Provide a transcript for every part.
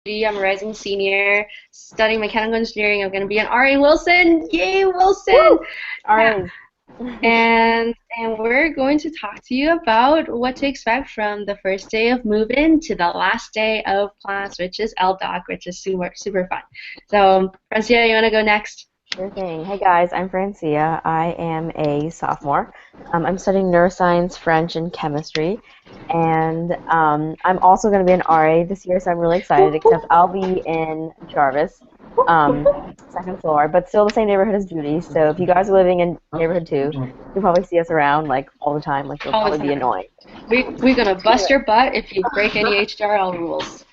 G. I'm a rising senior studying mechanical engineering. I'm going to be an RA Wilson. Yay, Wilson! Woo! Yeah. RAs. And we're going to talk to you about what to expect from the first day of move-in to the last day of class, which is LDoc, which is super fun. So, Francia, you want to go next? Sure thing. Hey guys, I'm Francia. I am a sophomore. I'm studying neuroscience, French, and chemistry. And I'm also going to be an RA this year, so I'm really excited, except I'll be in Jarvis, second floor, but still the same neighborhood as Judy. So if you guys are living in neighborhood 2, you'll probably see us around like all the time. Like, you'll All the probably be time. annoying. We're going to bust your butt if you break any HDRL rules.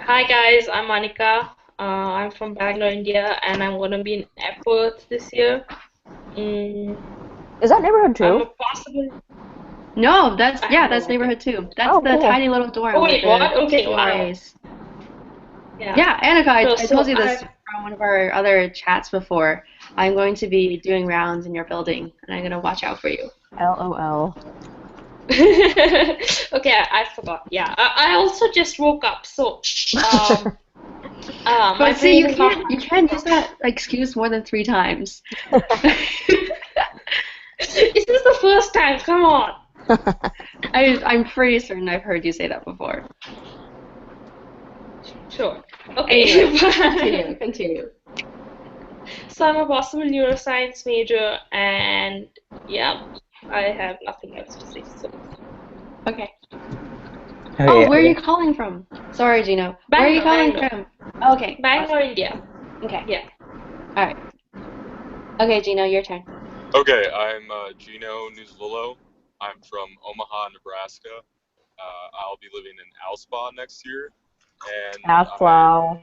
Hi guys, I'm Anika. I'm from Bangalore, India, and I'm gonna be in Epworth this year. Is that neighborhood 2? I'm a possible. No, that's I have no that's idea. neighborhood 2. That's Oh, the cool. tiny little dorm Oh with wait, the what? Okay, two wow. RAs. Yeah. Yeah, Annika, I So told you this from one of our other chats before. I'm going to be doing rounds in your building, and I'm going to watch out for you. LOL. Okay, I forgot. Yeah, I also just woke up, so my But see, brain is not. you can't use that excuse more than 3 times. This is the first time. Come on. I'm pretty certain I've heard you say that before. Sure. Okay. Anyway, continue. So I'm a possible neuroscience major, and yeah, I have nothing else to say. So. Okay. Okay, Where are you calling from? Sorry, Gino. Where are you calling from? Okay. Bangalore, India. Okay. Yeah. All right. Okay, Gino, your turn. Okay, I'm Gino Nuzlolo. I'm from Omaha, Nebraska. I'll be living in Alspa next year. And Alpha.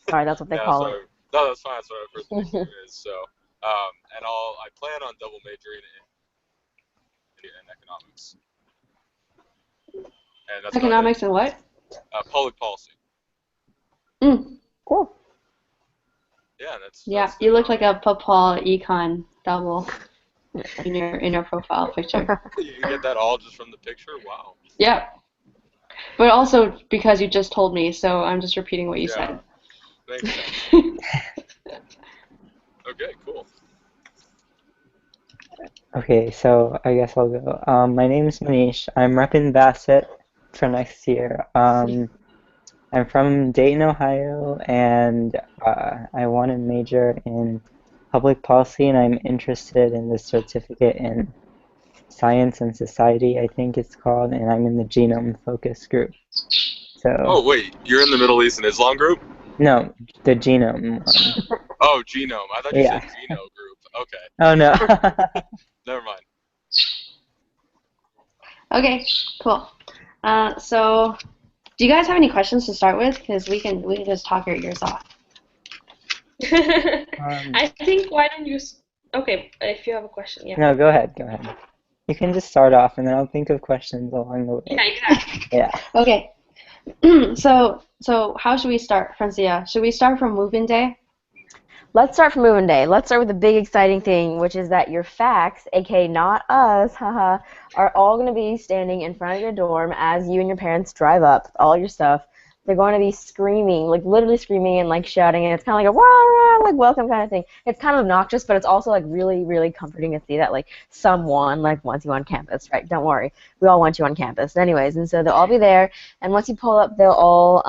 Sorry, that's what they call it. No, that's fine. That's what I've heard the name is. So, and I plan on double majoring in economics. And that's Economics and what? Public policy. Cool. Yeah, Yeah, you look like a Paul Econ double in your profile picture. You can get that all just from the picture? Wow. Yeah. But also because you just told me, so I'm just repeating what you said. Makes sense. Okay, cool. Okay, so I guess I'll go. My name is Manish. I'm repping Bassett for next year. I'm from Dayton, Ohio, and I want to major in public policy, and I'm interested in the certificate in science and society, I think it's called, and I'm in the genome focus group. So. Oh wait, you're in the Middle East and Islam group? No, the genome one. Oh, genome. I thought you said Geno group. Okay. Oh no. Never mind. Okay, cool. So, do you guys have any questions to start with? Because we can just talk your ears off. I think why don't you? Okay, if you have a question, yeah. No, go ahead. You can just start off, and then I'll think of questions along the way. Yeah, exactly. Yeah. Okay. So how should we start, Francia? Should we start from move-in day? Let's start from move-in day. Let's start with the big exciting thing, which is that your facts, aka not us, haha, are all going to be standing in front of your dorm as you and your parents drive up with all your stuff. They're going to be screaming, like literally screaming and like shouting, and it's kind of like a wah, wah, like welcome kind of thing. It's kind of obnoxious, but it's also like really, really comforting to see that like someone like wants you on campus, right? Don't worry, we all want you on campus, anyways. And so they'll all be there, and once you pull up, they'll all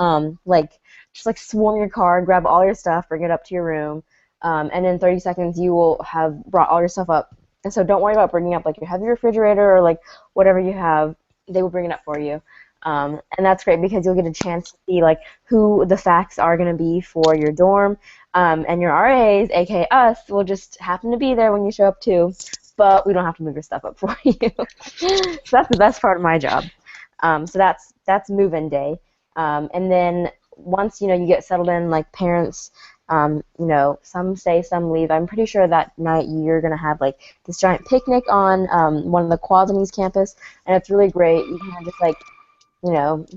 like just like swarm your car, grab all your stuff, bring it up to your room, and in 30 seconds you will have brought all your stuff up. And so don't worry about bringing up like your heavy refrigerator or like whatever you have. They will bring it up for you. And that's great because you'll get a chance to see like who the facts are going to be for your dorm, and your RAs, aka us, will just happen to be there when you show up too, but we don't have to move your stuff up for you. So that's the best part of my job. So that's move-in day, and then once you get settled in, like parents, some stay, some leave. I'm pretty sure that night you're gonna have like this giant picnic on one of the quads on East Campus, and it's really great. You can just like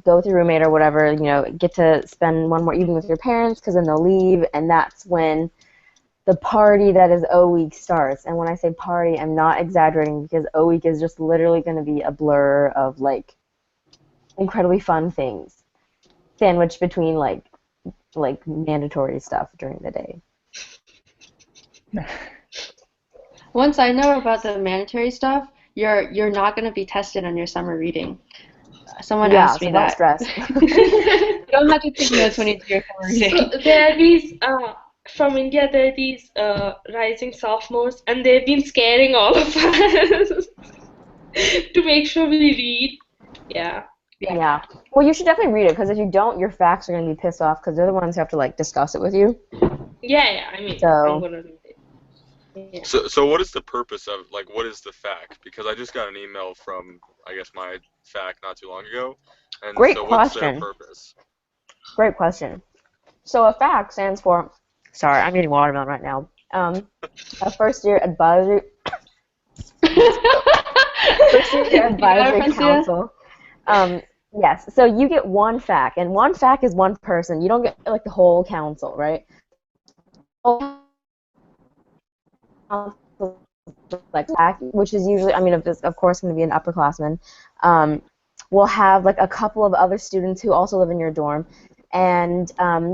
go with your roommate or whatever, get to spend one more evening with your parents because then they'll leave, and that's when the party that is O Week starts. And when I say party, I'm not exaggerating because O Week is just literally going to be a blur of, like, incredibly fun things sandwiched between like mandatory stuff during the day. Once I know about the mandatory stuff, you're not going to be tested on your summer reading. Someone Yeah, asked so me don't that. stress. You don't have to take notes when you do your summer reading. So there are these from India. There are these rising sophomores, and they've been scaring all of us to make sure we read. Yeah. Yeah. Well, you should definitely read it because if you don't, your facts are going to be pissed off because they're the ones who have to like discuss it with you. Yeah. I mean, So- I'm gonna read it. Yeah. So what is the purpose of, like, what is the FAQ? Because I just got an email from, I guess, my FAQ not too long ago. And Great so what's their question. purpose? Great question. So a FAQ stands for, sorry, I'm eating watermelon right now. A first year advisory council. Yes. So you get one FAQ, and one FAQ is one person. You don't get like the whole council, right? Like FAQ, which is usually, I mean, of course, going to be an upperclassman. We'll have like a couple of other students who also live in your dorm, and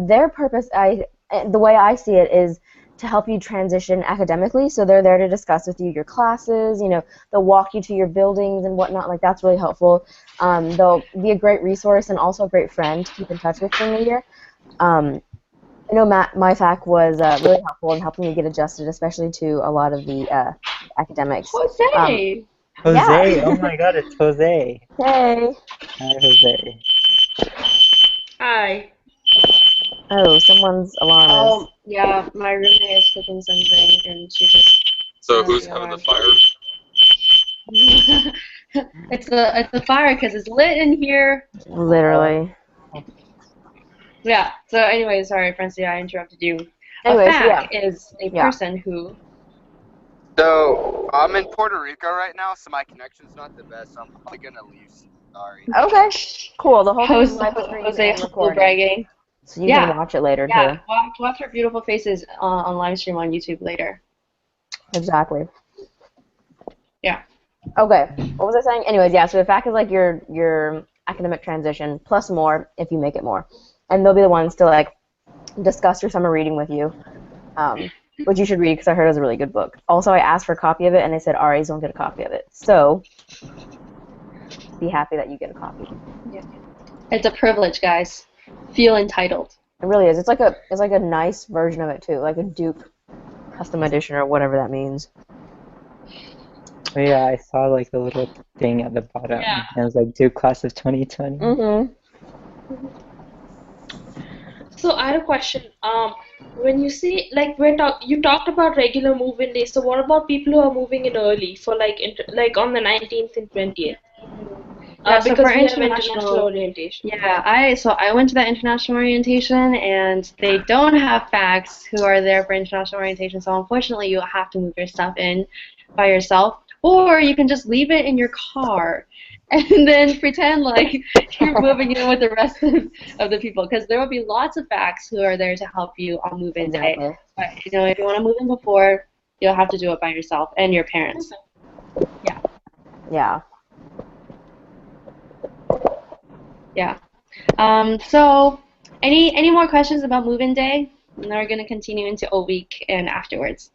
their purpose, the way I see it, is to help you transition academically. So they're there to discuss with you your classes. You know, they'll walk you to your buildings and whatnot. Like that's really helpful. They'll be a great resource and also a great friend to keep in touch with during the year. I know my FAQ was really helpful in helping me get adjusted, especially to a lot of the academics. Jose! Jose, Yeah. oh my god, it's Jose. Hey. Hi, Jose. Hi. Oh, someone's alarm is. Oh, yeah, my roommate is cooking something, and she just... So sounded who's the having the alarm. fire? It's a fire because it's lit in here. Literally. Yeah. So anyway, sorry, Francia, I interrupted you. Anyways, a FAQ is a Yeah. person who... So, I'm in Puerto Rico right now, so my connection's not the best, so I'm probably gonna leave. Sorry. Okay. Cool. The whole thing is live streamed Jose and humble recorded, bragging. so you Yeah. can watch it later Yeah, too. watch our beautiful faces on live stream on YouTube later. Exactly. Yeah. Okay. What was I saying? Anyways, yeah. So the FAQ is like your academic transition plus more if you make it more, and they'll be the ones to like discuss your summer reading with you, which you should read because I heard it was a really good book. Also, I asked for a copy of it, and they said RAs don't get a copy of it. So be happy that you get a copy. It's a privilege, guys. Feel entitled. It really is. It's like a nice version of it too, like a Duke custom edition or whatever that means. Oh, yeah, I saw like the little thing at the bottom. Yeah. And it was like, Duke class of 2020. Mhm. So I had a question. When you say like you talked about regular move-in days. So what about people who are moving in early for like on the 19th and 20th? Yeah, so because for we have international- international orientation. Yeah, I went to that international orientation, and they don't have FAQs who are there for international orientation. So unfortunately, you have to move your stuff in by yourself, or you can just leave it in your car, and then pretend like you're moving in with the rest of the people, because there will be lots of FAQs who are there to help you on move-in day. Exactly. But if you want to move in before, you'll have to do it by yourself and your parents. Yeah. Yeah. So, any more questions about move-in day? And then we're gonna continue into O week and afterwards.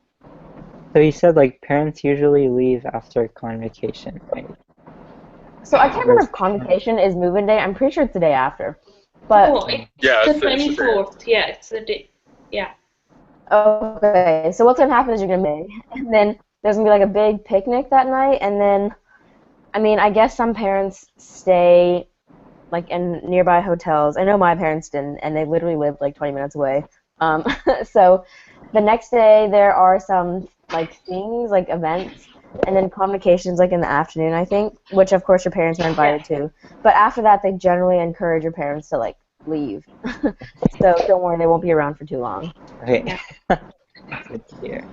So you said like parents usually leave after convocation, right? So I can't remember if convocation is move-in day. I'm pretty sure it's the day after. But Oh, it's Yeah, the it's the day. 24th. Yeah, it's the day. Yeah. okay, so what's gonna happen is you're gonna May, and then there's gonna be like a big picnic that night, and then, I mean, I guess some parents stay like in nearby hotels. I know my parents didn't, and they literally lived like 20 minutes away. So the next day there are some like things, like events, and then convocations like in the afternoon, I think, which of course your parents are invited to. But after that, they generally encourage your parents to like leave. So don't worry, they won't be around for too long. Okay. Good to hear.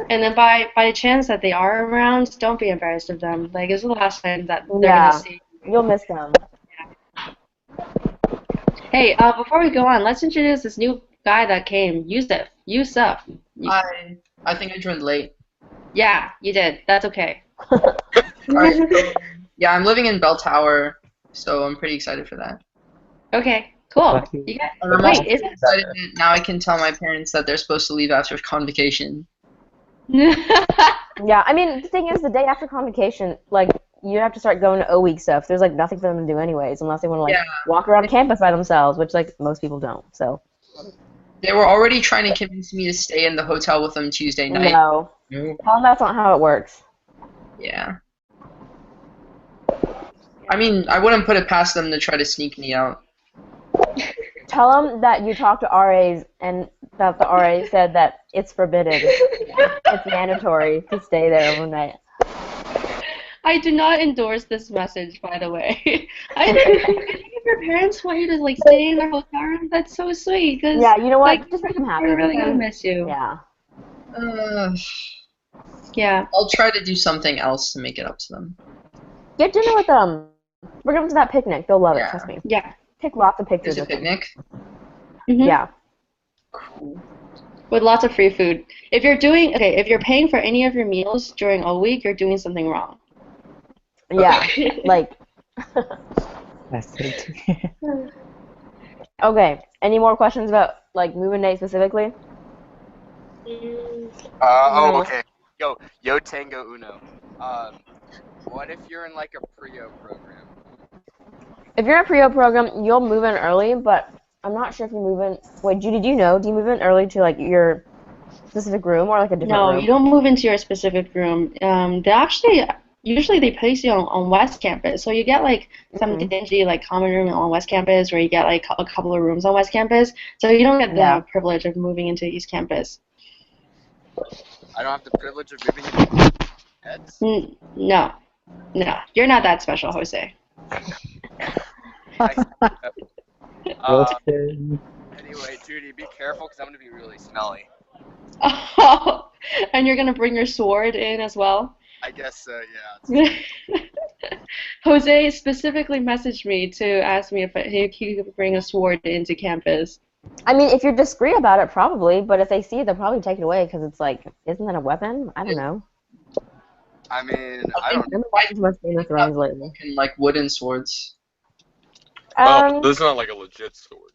And then by the chance that they are around, don't be embarrassed of them. Like, it's the last time that they're Yeah. gonna see. You'll miss them. Hey, before we go on, let's introduce this new guy that came, Yusuf. Yusuf. I think I joined late. Yeah, you did. That's okay. Alright, so, yeah, I'm living in Bell Tower. so I'm pretty excited for that. Okay, cool. Lucky. You got, And I'm wait, also is pretty excited that now I can tell my parents that they're supposed to leave after convocation. it? Yeah, I mean, the thing is, the day after convocation, like, you have to start going to O-week stuff. There's, like, nothing for them to do anyways, unless they want to, like, Yeah. walk around campus by themselves, which, like, most people don't, so. They were already trying to convince me to stay in the hotel with them Tuesday night. No. No. Tell them that's not how it works. Yeah. I mean, I wouldn't put it past them to try to sneak me out. Tell them that you talked to RAs and that the RA said that it's forbidden. It's mandatory to stay there overnight. I do not endorse this message, by the way. I think if your parents want you to like stay in their hotel room, that's so sweet. Cause Yeah, you know what? like Just make them happy. we're really gonna because- miss you. Yeah. Yeah. I'll try to do something else to make it up to them. Get dinner with them. Bring them to that picnic. They'll love it, Yeah. trust me. Yeah. Take lots of pictures There's a with them. picnic. Mhm. Yeah. Cool. With lots of free food. If you're paying for any of your meals during a week, you're doing something wrong. Yeah. Like, That's it. okay. Any more questions about, like, moving day specifically? Oh, okay. Yo, Tango Uno. What if you're in like a Prio program? If you're in a pre-O program, you'll move in early, but I'm not sure if you move in. Wait, Judy, do you know? Do you move in early to, like, your specific room or, like, a different No, room? you don't move into your specific room. They actually usually they place you on West Campus, so you get like some Mhm. dingy like common room on West Campus, where you get like a couple of rooms on West Campus. So you don't get the Yeah. privilege of moving into East Campus. I don't have the privilege of moving into heads. No, you're not that special, Jose. Roasted. Anyway, Judy, be careful because I'm gonna be really smelly. Oh, and you're gonna bring your sword in as well. I guess yeah. Jose specifically messaged me to ask me if he could bring a sword into campus. I mean, if you're discreet about it, probably, but if they see it, they'll probably take it away because it's like, isn't that a weapon? I don't know. I mean, I I don't. I've been watching too much Game of Thrones lately. And like wooden swords. Oh, this is not like a legit sword.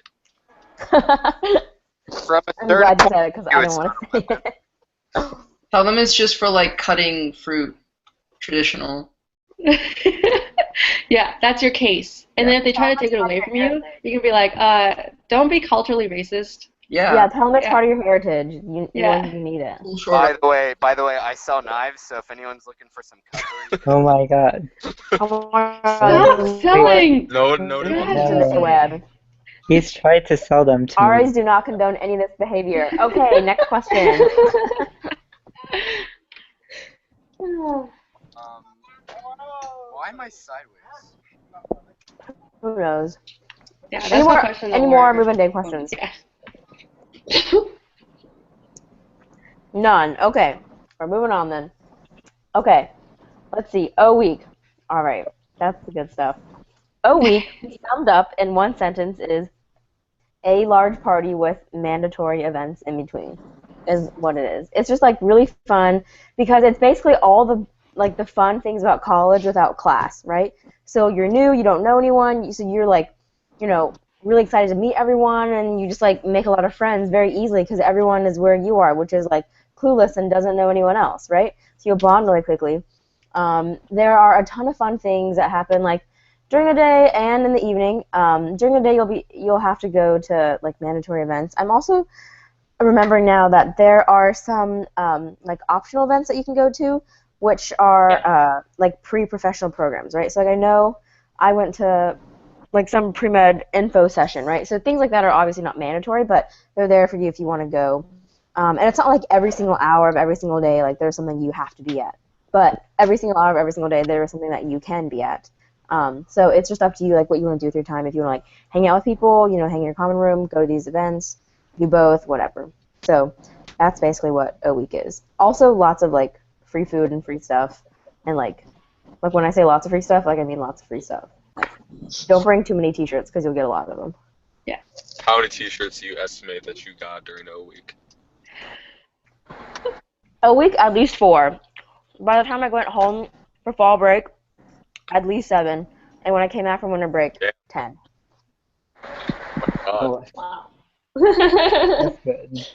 From a I'm third glad you said it because I it's don't want not to a say it. Tell them it's just for like cutting fruit. Traditional. Yeah, that's your case. And then if they try to take it away from you, you can be like, don't be culturally racist. Yeah. Yeah, tell them it's Yeah. part of your heritage. You Yeah. need it. Cool short. By the way, I sell knives, so if anyone's looking for some cutlery, Oh my god. Oh my Stop God. selling! No God. To the web. He's tried to sell them to RAs me. do not condone any of this behavior. Okay, next question. why am I sideways? Who knows? Yeah, that's Any the more, question. any that more we're- moving day questions? Yeah. None. Okay. We're moving on then. Okay. Let's see. O week. All right. That's the good stuff. O week, summed up in one sentence, is a large party with mandatory events in between. Is what it is. It's just like really fun because it's basically all the fun things about college without class, right? So you're new, you don't know anyone, so you're like, really excited to meet everyone, and you just like make a lot of friends very easily because everyone is where you are, which is like clueless and doesn't know anyone else, right? So you'll bond really quickly. There are a ton of fun things that happen like during the day and in the evening. During the day you'll have to go to like mandatory events. I'm also remembering now that there are some like optional events that you can go to, which are like pre-professional programs, right? So like I know I went to like some pre-med info session, right? So things like that are obviously not mandatory, but they're there for you if you want to go. And it's not like every single hour of every single day, like there's something you have to be at. But every single hour of every single day, there is something that you can be at. So it's just up to you, like what you want to do with your time. If you want to like hang out with people, hang in your common room, go to these events, do both, whatever. So that's basically what O week is. Also, lots of like free food and free stuff, and like when I say lots of free stuff, like I mean lots of free stuff. Don't bring too many T-shirts because you'll get a lot of them. How many T-shirts do you estimate that you got during O week? A week, at least 4. By the time I went home for fall break, at least 7. And when I came back from winter break, Yeah. 10. Oh, Wow. that's good.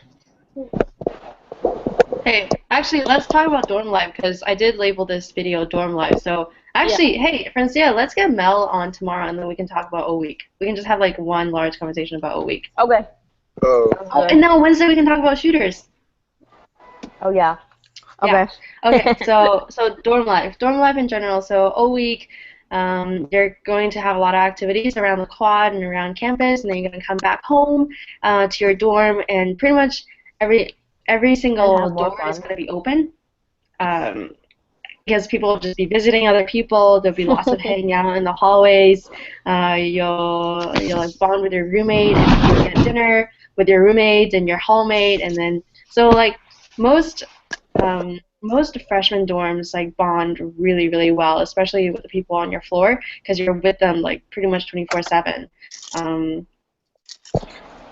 Hey, actually, let's talk about dorm life because I did label this video dorm life. So actually, hey, Francia, let's get Mel on tomorrow and then we can talk about O week. We can just have like one large conversation about O week. Okay. Oh, Sounds Oh, good. and then Wednesday we can talk about shooters. Oh, yeah. Yeah. Okay. Okay, so dorm life in general. So O week, you're going to have a lot of activities around the quad and around campus, and then you're going to come back home to your dorm, and pretty much every And single have more door is fun. going to be open. Um, because people will just be visiting other people. There'll be lots of hanging out in the hallways. You'll like bond with your roommate, and you'll get dinner with your roommate and your hallmate, and then so like most most freshman dorms like bond really really well, especially with the people on your floor because you're with them like pretty much 24/7. Um,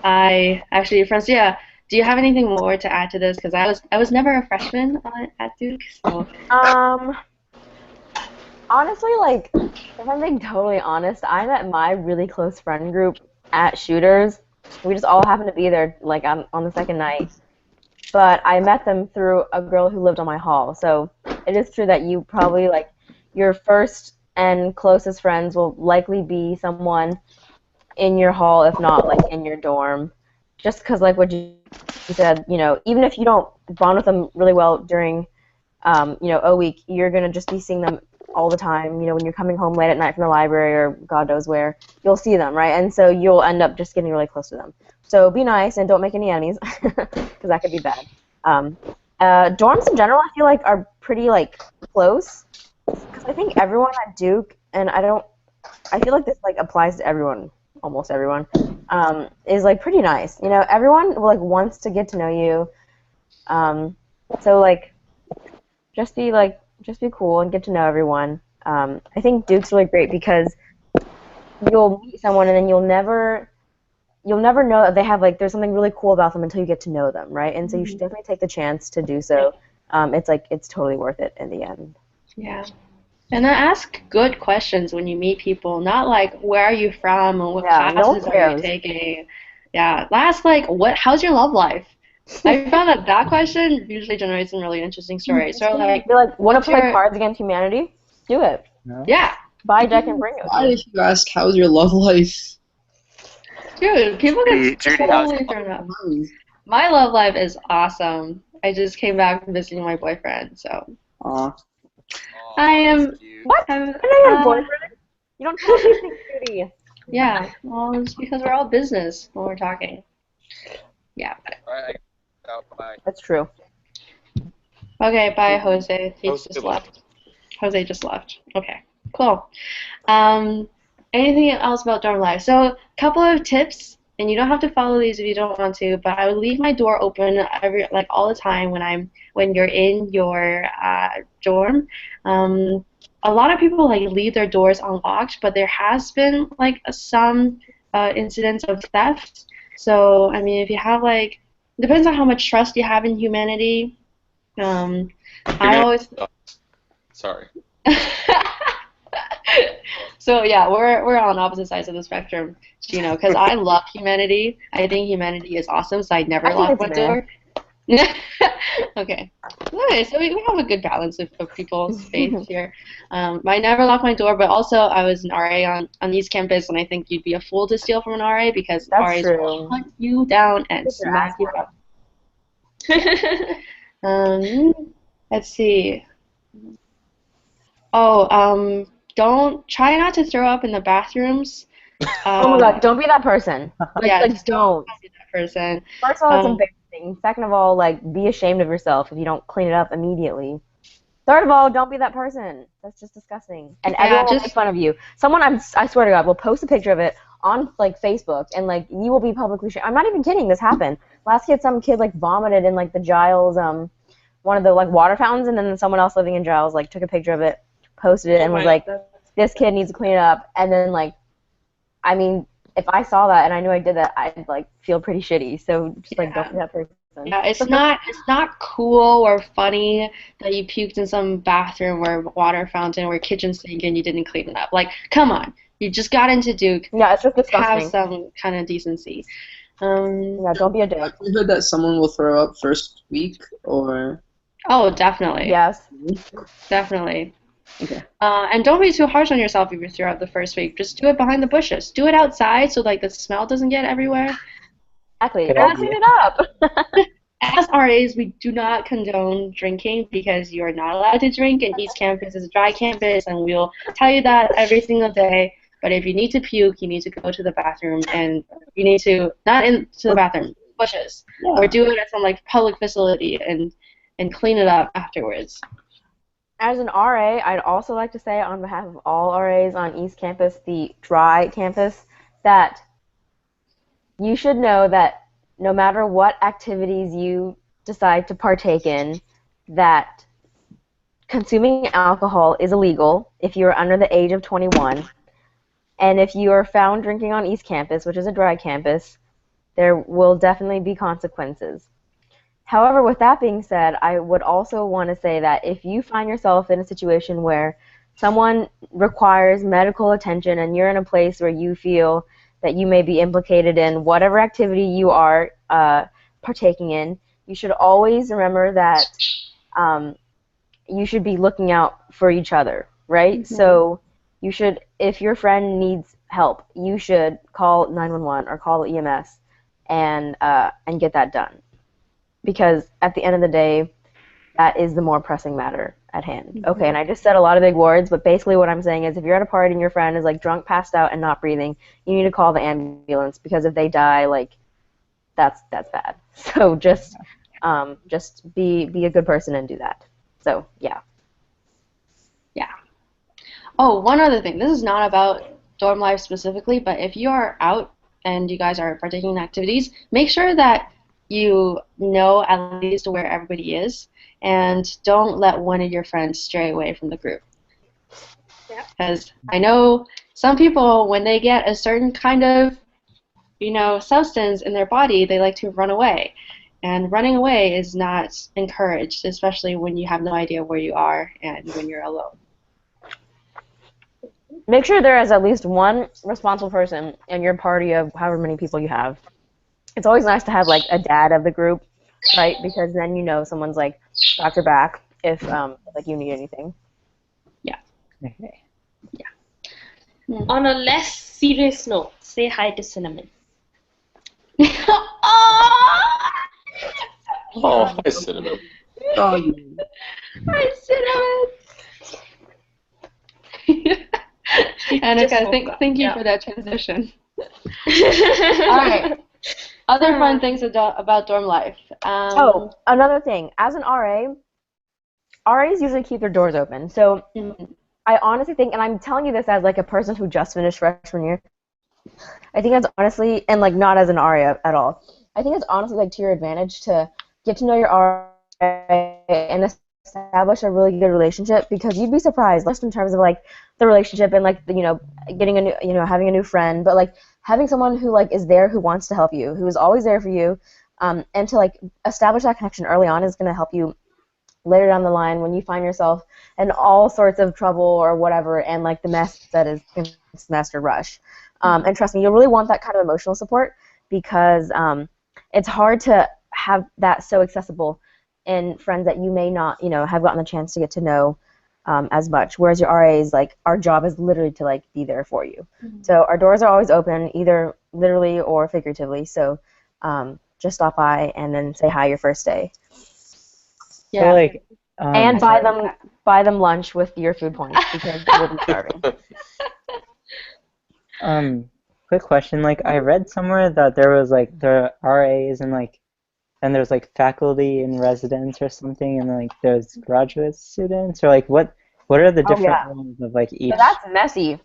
I actually, Francia, do you have anything more to add to this? Because I was never a freshman at Duke, so. Honestly, like, if I'm being totally honest, I met my really close friend group at Shooters. We just all happened to be there, like, on the second night. But I met them through a girl who lived on my hall. So it is true that you probably, like, your first and closest friends will likely be someone in your hall, if not, like, in your dorm. Just because, like, what you said, you know, even if you don't bond with them really well during you know, O week, you're going to just be seeing them all the time. You know, when you're coming home late at night from the library or God knows where, you'll see them, right? And so you'll end up just getting really close to them. So be nice and don't make any enemies because that could be bad. Dorms in general, I feel like, are pretty, like, close because I think everyone at Duke, and I feel like this, like, applies to everyone, almost everyone, is, like, pretty nice. You know, everyone, like, wants to get to know you. So, like, just be cool and get to know everyone. I think Duke's really great because you'll meet someone and then you'll never know that they have, like, there's something really cool about them until you get to know them, right? And so you should definitely take the chance to do so. It's totally worth it in the end. Yeah. And then ask good questions when you meet people, not like where are you from and what Yeah, no one classes are you cares. taking. Yeah. Ask like how's your love life? I found that question usually generates some really interesting stories. So like Be like, want to what's play your Cards Against Humanity? Do it. No? yeah. Buy a deck and bring it Why with if you ask how's your love life? Dude, people get Judy, how's totally thrown up. My love life is awesome. I just came back from visiting my boyfriend, so Aw. Oh, I am that's cute. What? I'm, I know you have a boyfriend. You don't tell me anything, Judy. yeah, well, it's because we're all business when we're talking. Yeah. All right, bye. That's true. Okay, bye, Jose. He Jose just left. left. Jose just left. Okay, cool. Um, anything else about dorm life? So, a couple of tips, and you don't have to follow these if you don't want to, but I would leave my door open all the time when you're in your dorm. A lot of people like leave their doors unlocked, but there has been like some incidents of theft. So, I mean, if you have like, depends on how much trust you have in humanity. I always. Sorry. So yeah, we're on opposite sides of the spectrum, you know, because I love humanity. I think humanity is awesome, so I never I think lock it's my meh. door. Okay. Okay, so we have a good balance of people's faith here. I never lock my door, but also I was an RA on East Campus, and I think you'd be a fool to steal from an RA because That's RAs will true. hunt you down and Get your smack ass you up. Let's see. Oh, don't try not to throw up in the bathrooms. Oh my God, don't be that person. Yeah, Like just don't don't. be that person. First of all, it's Um, embarrassing. Second of all, like, be ashamed of yourself if you don't clean it up immediately. Third of all, don't be that person. That's just disgusting. And yeah, everyone will just make fun of you. Someone, I swear to God, will post a picture of it on, like, Facebook, and, like, you will be publicly shamed. I'm not even kidding. This happened. Last year, some kid, like, vomited in, like, the Giles, one of the, like, water fountains, and then someone else living in Giles, like, took a picture of it, posted it, and was like, this kid needs to clean it up. And then, like, I mean, if I saw that and I knew I did that, I'd, like, feel pretty shitty. So just, like, don't be that person. Yeah, it's not cool or funny that you puked in some bathroom or water fountain or kitchen sink and you didn't clean it up. Like, come on, you just got into Duke. Yeah, it's just Have disgusting. some kind of decency. Yeah, don't be a dick. Likelihood that someone will throw up first week, or Oh, definitely, Yes. definitely. okay. And don't be too harsh on yourself if you throw up the first week. Just do it behind the bushes. Do it outside so like the smell doesn't get everywhere. Exactly. Good Go idea. clean it up. As RAs, we do not condone drinking because you are not allowed to drink, and East Campus is a dry campus, and we'll tell you that every single day. But if you need to puke, you need to go to the bathroom, and you need to not into the bathroom, bushes, or do it at some like public facility and clean it up afterwards. As an RA, I'd also like to say on behalf of all RAs on East Campus, the dry campus, that you should know that no matter what activities you decide to partake in, that consuming alcohol is illegal if you're under the age of 21. And if you are found drinking on East Campus, which is a dry campus, there will definitely be consequences. However, with that being said, I would also want to say that if you find yourself in a situation where someone requires medical attention and you're in a place where you feel that you may be implicated in whatever activity you are partaking in, you should always remember that you should be looking out for each other, right? Mm-hmm. So you should, if your friend needs help, you should call 911 or call EMS and get that done. Because at the end of the day, that is the more pressing matter at hand. Mm-hmm. Okay, and I just said a lot of big words, but basically what I'm saying is if you're at a party and your friend is like drunk, passed out, and not breathing, you need to call the ambulance because if they die, like that's bad. So just be a good person and do that. So yeah. Yeah. Oh, one other thing. This is not about dorm life specifically, but if you are out and you guys are partaking in activities, make sure that you know at least where everybody is, and don't let one of your friends stray away from the group. Because I know some people, when they get a certain kind of, substance in their body, they like to run away. And running away is not encouraged, especially when you have no idea where you are and when you're alone. Make sure there is at least one responsible person in your party of however many people you have. It's always nice to have like a dad of the group, right? Because then you know someone's like got your back if like you need anything. Yeah. Okay. Yeah. On a less serious note, say hi to Cinnamon. Oh, hi, Cinnamon. Oh, Hi, Cinnamon. Annika, thank you for that transition. All right. Other fun things about dorm life. Another thing. As an RA, RAs usually keep their doors open. So I honestly think, and I'm telling you this as like a person who just finished freshman year, I think that's honestly, and like not as an RA at all, I think it's honestly like to your advantage to get to know your RA and establish a really good relationship, because you'd be surprised just in terms of like the relationship and like getting a new having a new friend, but like having someone who like is there, who wants to help you, who is always there for you, and to like establish that connection early on is going to help you later down the line when you find yourself in all sorts of trouble or whatever, and like the mess that is semester rush. And trust me, you'll really want that kind of emotional support, because it's hard to have that so accessible in friends that you may not, have gotten the chance to get to know as much. Whereas your RAs, like, our job is literally to like be there for you. So our doors are always open, either literally or figuratively. So just stop by and then say hi your first day. Yeah. So, like, And buy them lunch with your food points, because they will be starving. Quick question. Like, I read somewhere that there was like the RAs and like, and there's like faculty and residents or something, and like there's graduate students, or like what are the different roles of like each? So that's messy.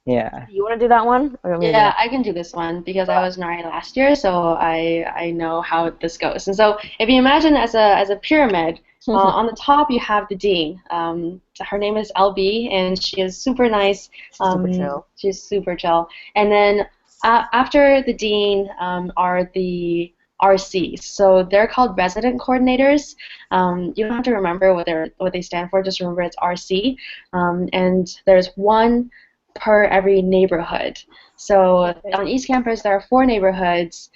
Yeah. You want to do that one? Yeah, I can do this one because I was an RA last year, so I know how this goes. And so if you imagine as a pyramid, on the top you have the dean. Her name is LB, and she is super nice. Super chill. She's super chill. And then after the dean are the RCs. So they're called resident coordinators. You don't have to remember what they stand for. Just remember it's RC. And there's one per every neighborhood. So on East Campus, there are 4 neighborhoods.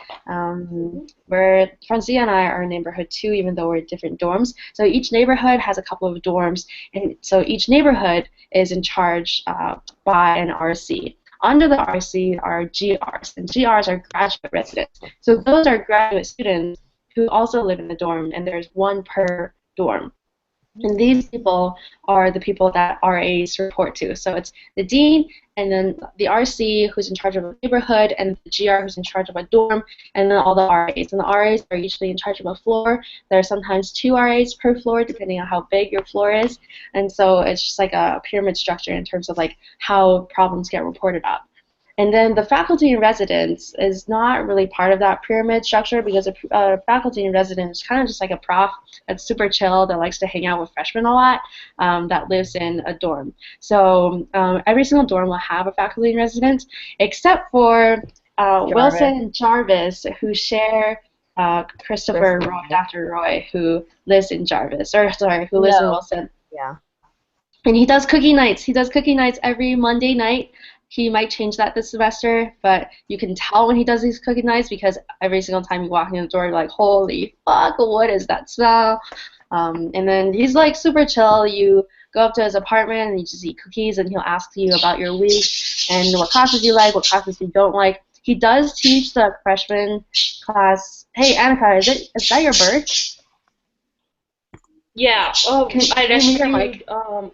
Where Francia and I are in neighborhood 2, even though we're in different dorms. So each neighborhood has a couple of dorms, and so each neighborhood is in charge by an RC. Under the RC are GRs, and GRs are graduate residents. So those are graduate students who also live in the dorm, and there's one per dorm. And these people are the people that RAs report to. So it's the dean, and then the RC who's in charge of a neighborhood, and the GR who's in charge of a dorm, and then all the RAs. And the RAs are usually in charge of a floor. There are sometimes 2 RAs per floor, depending on how big your floor is. And so it's just like a pyramid structure in terms of like how problems get reported up. And then the faculty in residence is not really part of that pyramid structure, because a faculty in residence is kind of just like a prof that's super chill, that likes to hang out with freshmen a lot, that lives in a dorm. So every single dorm will have a faculty in residence, except for Wilson and Jarvis, who share Christopher Roy, Dr. Roy, who lives in Jarvis, or sorry, who lives in Wilson. Yeah. And he does cookie nights. He does cookie nights every Monday night. He might change that this semester, but you can tell when he does these cookie nights, because every single time you walk in the door, you're like, holy fuck, what is that smell? And then he's like super chill. You go up to his apartment and you just eat cookies, and he'll ask you about your week and what classes you like, what classes you don't like. He does teach the freshman class. Hey, Annika, is that your bird? Yeah. Can I you mute your rescued. mic?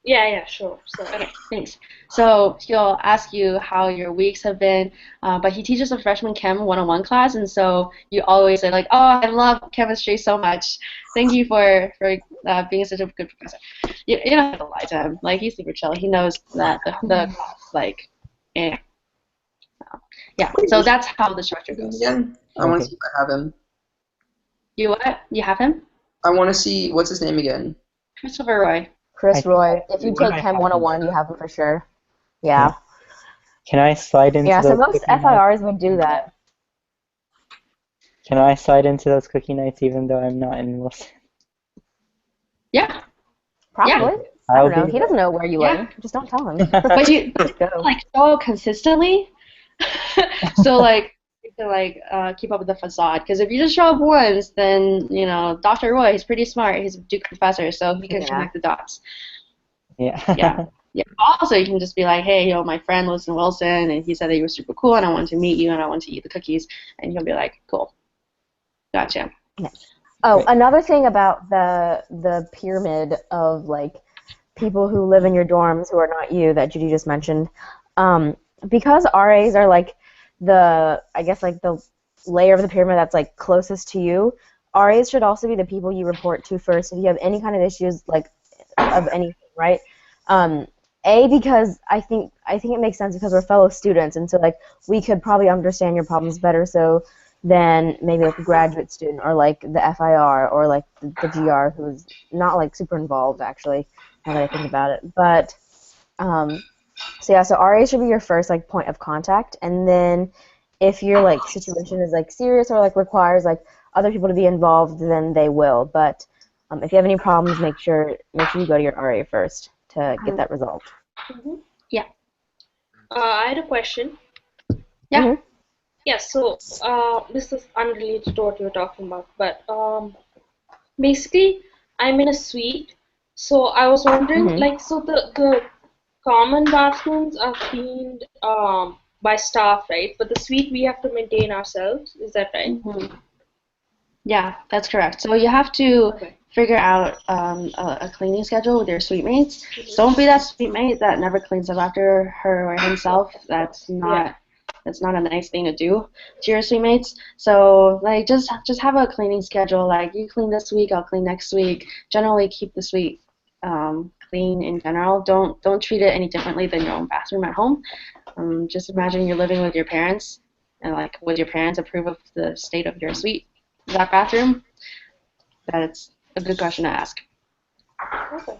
Yeah, sure. So. Okay, thanks. So he'll ask you how your weeks have been, but he teaches a freshman chem 101 class, and so you always say like, "Oh, I love chemistry so much. Thank you for being such a good professor." You don't have to lie to him. Like, he's super chill. He knows that the like, yeah. So that's how the structure goes. Again? I want to see if I have him. You what? You have him? I want to see, what's his name again? Christopher Roy. Chris Roy. If you take Chem 101, you have him for sure. Yeah. Can I slide into Yeah, so those most cookie nights? FIRs would do that. Can I slide into those cookie nights even though I'm not in Wilson? Yeah. Probably. I don't know. He doesn't know where you live. Just don't tell him. But you like so consistently. So like you can like keep up with the facade, because if you just show up once, then Dr. Roy, he's pretty smart. He's a Duke professor, so he can connect the dots. Yeah. Also, you can just be like, hey, my friend lives in Wilson, and he said that you were super cool, and I wanted to meet you, and I want to eat the cookies, and he'll be like, cool, gotcha. Oh, another thing about the pyramid of like people who live in your dorms who are not you that Judy just mentioned, because RAs are like the layer of the pyramid that's like closest to you. RAs should also be the people you report to first if you have any kind of issues like of anything, right? Because I think it makes sense because we're fellow students, and so like we could probably understand your problems better so than maybe like a graduate student or like the FIR or like the GR who's not like super involved actually, now that I think about it. But so RA should be your first like point of contact, and then if your like situation is like serious or like requires like other people to be involved, then they will. But if you have any problems, make sure you go to your RA first to get that resolved. Yeah. I had a question. Yeah. Mm-hmm. Yeah, so this is unrelated to what you were talking about, but basically I'm in a suite, so I was wondering, like, so the common bathrooms are cleaned by staff, right? But the suite we have to maintain ourselves, is that right? Mm-hmm. Yeah, that's correct. So you have to figure out a cleaning schedule with your suite mates. Don't be that suite mate that never cleans up after her or himself. That's not a nice thing to do to your suite mates. So like just have a cleaning schedule. Like, you clean this week, I'll clean next week. Generally keep the suite clean in general. Don't treat it any differently than your own bathroom at home. Just imagine you're living with your parents, and like, would your parents approve of the state of your suite, that bathroom? That's a good question to ask. Okay.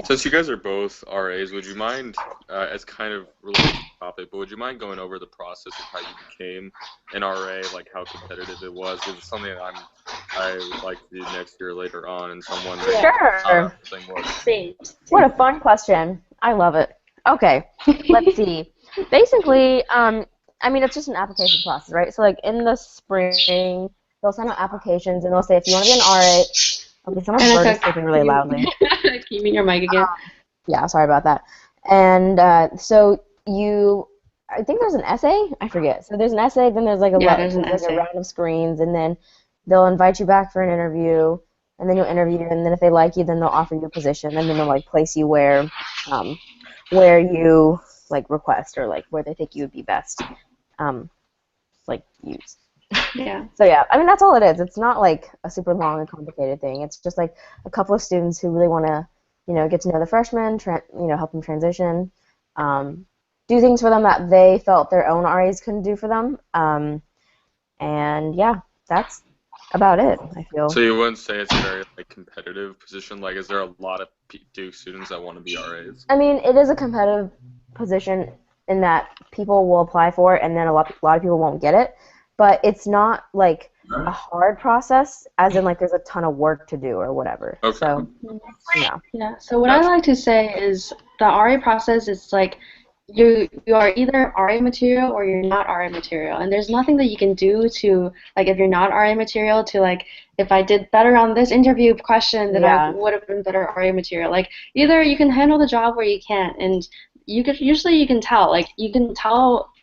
Since you guys are both RAs, would you mind, as kind of related to the topic, but would you mind going over the process of how you became an RA, like how competitive it was? Because it's something that I would like to do next year later on, and so I'm wondering how Sure. that thing was. Same. What a fun question. I love it. Okay, let's see. Basically, I mean, it's just an application process, right? So, like, in the spring, they'll send out applications, and they'll say, if you want to be an RA, okay, someone's bird is sleeping really loudly. Can you mute your mic again? Yeah, sorry about that. And so I think there's an essay. I forget. So there's an essay, then there's like there's an like essay. a round of screens, and then they'll invite you back for an interview, and then you'll interview, and then if they like you, then they'll offer you a position, and then they'll like place you where you like request or like where they think you would be best, like used. Yeah. So yeah, I mean that's all it is. It's not like a super long and complicated thing. It's just like a couple of students who really want to, get to know the freshmen, help them transition, do things for them that they felt their own RAs couldn't do for them, and yeah, that's about it. I feel. So you wouldn't say it's a very like competitive position? Like, is there a lot of Duke students that want to be RAs? I mean, it is a competitive position in that people will apply for it, and then a lot of people won't get it. But it's not like a hard process, as in like there's a ton of work to do or whatever. Okay. So, yeah. Yeah. So what I like to say is the RA process is like you are either RA material or you're not RA material, and there's nothing that you can do to like if you're not RA material to like if I did better on this interview question then I would have been better RA material. Like either you can handle the job or you can't, and you can tell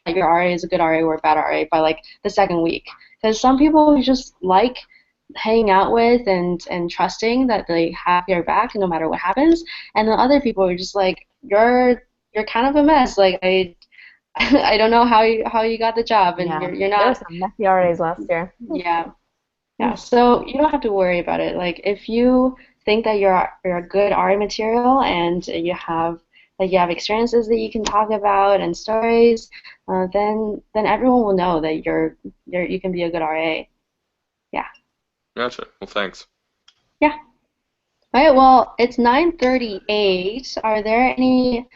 that your RA is a good RA or a bad RA by like the second week, because some people you just like hanging out with and trusting that they have your back no matter what happens, and then other people are just like you're kind of a mess. Like I don't know how you got the job, and you're not. There were some messy RAs last year. Yeah, yeah. So you don't have to worry about it. Like if you think that you're a good RA material and you have experiences that you can talk about and stories, then everyone will know that you can be a good RA. Yeah. Gotcha. Well, thanks. Yeah. All right. Well, it's 9:38. Are there any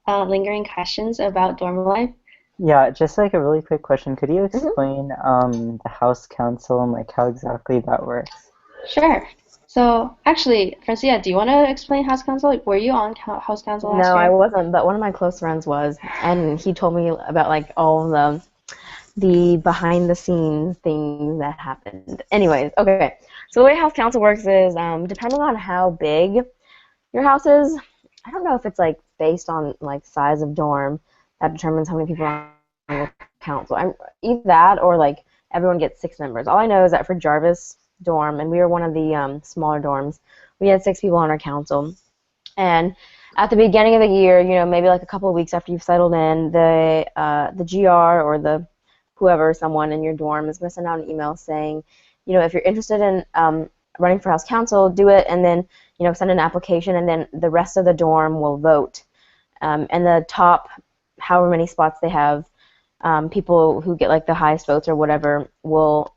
lingering questions about dorm life? Yeah, just like a really quick question. Could you explain the house council and like how exactly that works? Sure. So actually, Francia, do you want to explain house council? Like, were you on house council last year? No, I wasn't, but one of my close friends was, and he told me about like all the behind the scenes things that happened. Anyways, okay. So the way house council works is depending on how big your house is, I don't know if it's like based on like size of dorm that determines how many people are on your council. Either that or like everyone gets 6 members. All I know is that for Jarvis dorm, and we were one of the smaller dorms, we had 6 people on our council. And at the beginning of the year, maybe like a couple of weeks after you've settled in, the GR or the someone in your dorm is going to send out an email saying, if you're interested in running for house council, do it, and then send an application, and then the rest of the dorm will vote. And the top, however many spots they have, people who get like the highest votes or whatever will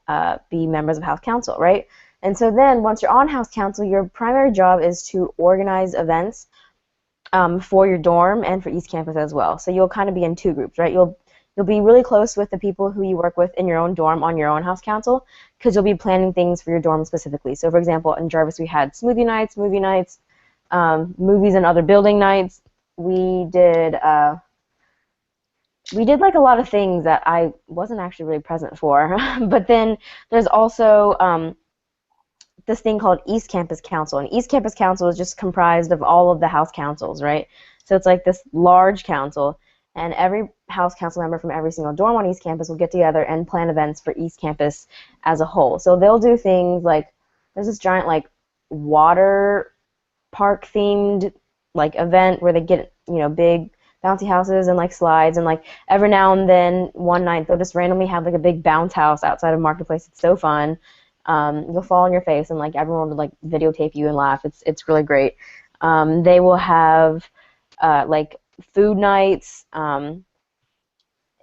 be members of house council, right? And so then once you're on house council, your primary job is to organize events for your dorm and for East Campus as well. So you'll kind of be in 2 groups, right? You'll be really close with the people who you work with in your own dorm on your own house council, because you'll be planning things for your dorm specifically. So, for example, in Jarvis we had smoothie nights, movie nights, movies and other building nights. We did like a lot of things that I wasn't actually really present for. But then there's also this thing called East Campus Council, and East Campus Council is just comprised of all of the house councils, right? So it's like this large council. And every house council member from every single dorm on East Campus will get together and plan events for East Campus as a whole. So they'll do things like, there's this giant like water park themed like event where they get, big bouncy houses and like slides, and like every now and then one night they'll just randomly have like a big bounce house outside of Marketplace. It's so fun. You'll fall on your face and like everyone will like videotape you and laugh. It's really great. They will have like food nights.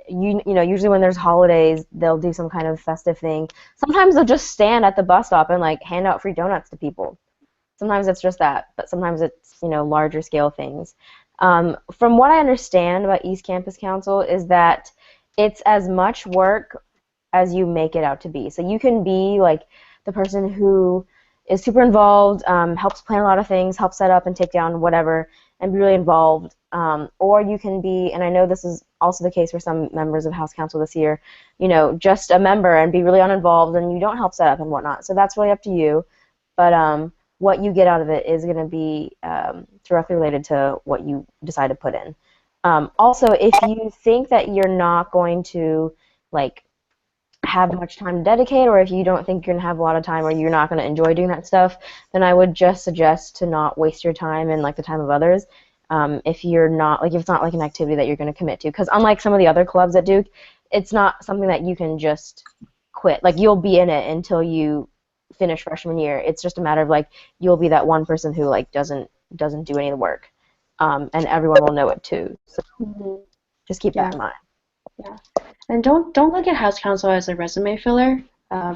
Usually when there's holidays, they'll do some kind of festive thing. Sometimes they'll just stand at the bus stop and like hand out free donuts to people. Sometimes it's just that, but sometimes it's, larger scale things. From what I understand about East Campus Council is that it's as much work as you make it out to be. So you can be like the person who is super involved, helps plan a lot of things, helps set up and take down whatever, and be really involved. Or you can be, and I know this is also the case for some members of House Council this year, just a member and be really uninvolved and you don't help set up and whatnot. So that's really up to you. But what you get out of it is going to be directly related to what you decide to put in. Also, if you think that you're not going to have much time to dedicate, or if you don't think you're going to have a lot of time or you're not going to enjoy doing that stuff, then I would just suggest to not waste your time and the time of others. If it's not an activity that you're going to commit to, because unlike some of the other clubs at Duke, it's not something that you can just quit. You'll be in it until you finish freshman year. It's just a matter of you'll be that one person who doesn't do any of the work, and everyone will know it too. So just keep that in mind. Yeah, and don't look at House Council as a resume filler,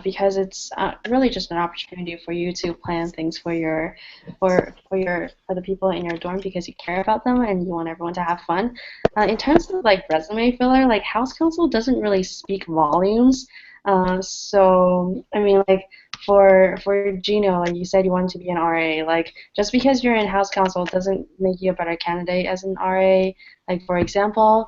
because it's really just an opportunity for you to plan things for the people in your dorm because you care about them and you want everyone to have fun. In terms of resume filler, House Council doesn't really speak volumes. So I mean, for Gino, you said you wanted to be an RA. Just because you're in House Council doesn't make you a better candidate as an RA. For example,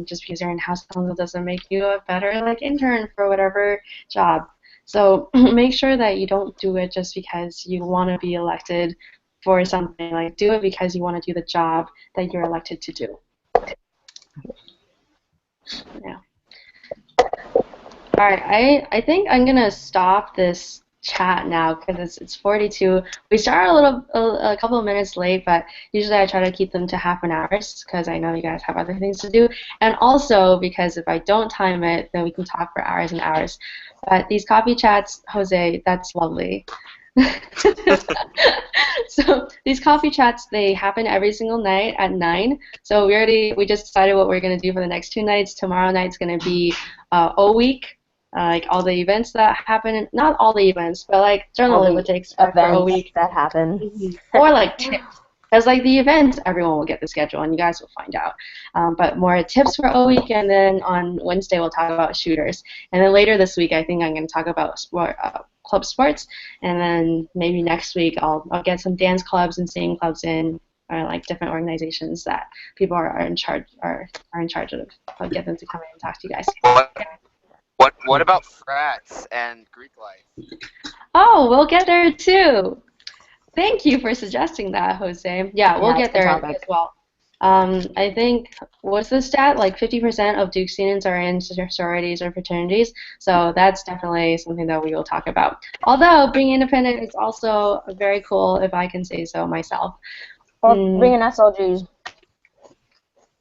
just because you're in House Council doesn't make you a better intern for whatever job. So make sure that you don't do it just because you want to be elected for something. Do it because you want to do the job that you're elected to do. Yeah. All right, I think I'm gonna stop this chat now because it's 42. We started a couple of minutes late, but usually I try to keep them to half an hour because I know you guys have other things to do, and also because if I don't time it, then we can talk for hours and hours. But these coffee chats, Jose, that's lovely. So these coffee chats, they happen every single night at 9. So we just decided what we're gonna do for the next 2 nights. Tomorrow night's gonna be O Week. All the events that happen, not all the events, but generally what takes for a week that happen, or tips, because the events everyone will get the schedule and you guys will find out. But more tips for a week, and then on Wednesday we'll talk about shooters, and then later this week I think I'm going to talk about club sports, and then maybe next week I'll get some dance clubs and singing clubs in, or different organizations that people are in charge of. I'll get them to come in and talk to you guys. What about frats and Greek life? Oh, we'll get there too. Thank you for suggesting that, Jose. Yeah, we'll get there as well. I think, what's the stat? 50% of Duke students are in sororities or fraternities, so that's definitely something that we will talk about. Although being independent is also very cool, if I can say so myself. Or being an SLGs.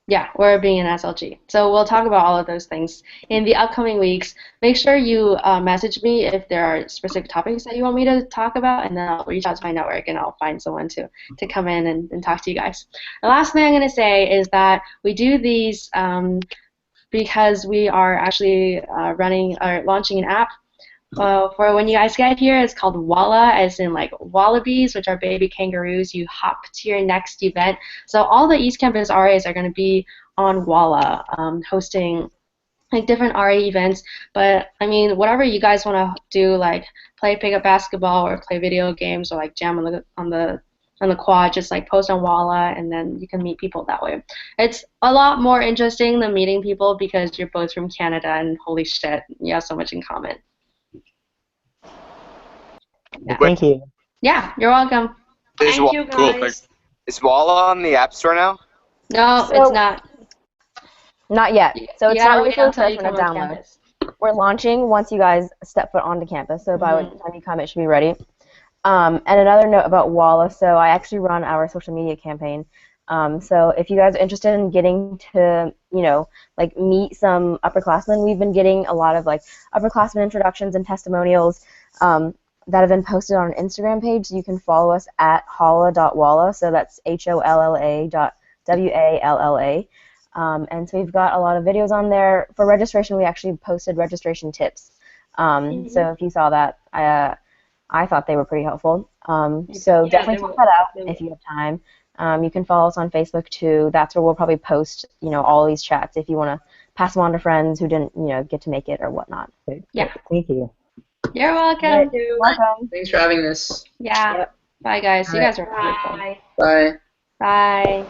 Yeah, or being an SLG. So we'll talk about all of those things in the upcoming weeks. Make sure you message me if there are specific topics that you want me to talk about, and then I'll reach out to my network and I'll find someone to come in and talk to you guys. The last thing I'm going to say is that we do these because we are actually launching an app. For when you guys get here, it's called Walla, as in wallabies, which are baby kangaroos. You hop to your next event. So all the East Campus RAs are going to be on Walla, hosting different RA events. But I mean, whatever you guys want to do, play pickup basketball or play video games or jam on the quad, just post on Walla, and then you can meet people that way. It's a lot more interesting than meeting people because you're both from Canada, and holy shit, you have so much in common. Yeah. Thank you. Yeah, you're welcome. Thank you, guys. Cool, thanks. Is Walla on the App Store now? No, it's not. Not yet. So it's not ready for freshmen to download. Campus. We're launching once you guys step foot onto campus. So by the time you come, it should be ready. And another note about Walla. So I actually run our social media campaign. So if you guys are interested in getting to, meet some upperclassmen, we've been getting a lot of upperclassmen introductions and testimonials that have been posted on an Instagram page. So you can follow us at holla.walla. So that's HOLLA.WALLA. And so we've got a lot of videos on there. For registration, we actually posted registration tips. So if you saw that, I thought they were pretty helpful. So definitely check that out if you have time. You can follow us on Facebook too. That's where we'll probably post, all these chats if you want to pass them on to friends who didn't, get to make it or whatnot. Yeah. Thank you. You're welcome. You're welcome. Thanks for having this. Yeah. Yep. Bye, guys. You Bye. guys are wonderful. Bye. Bye.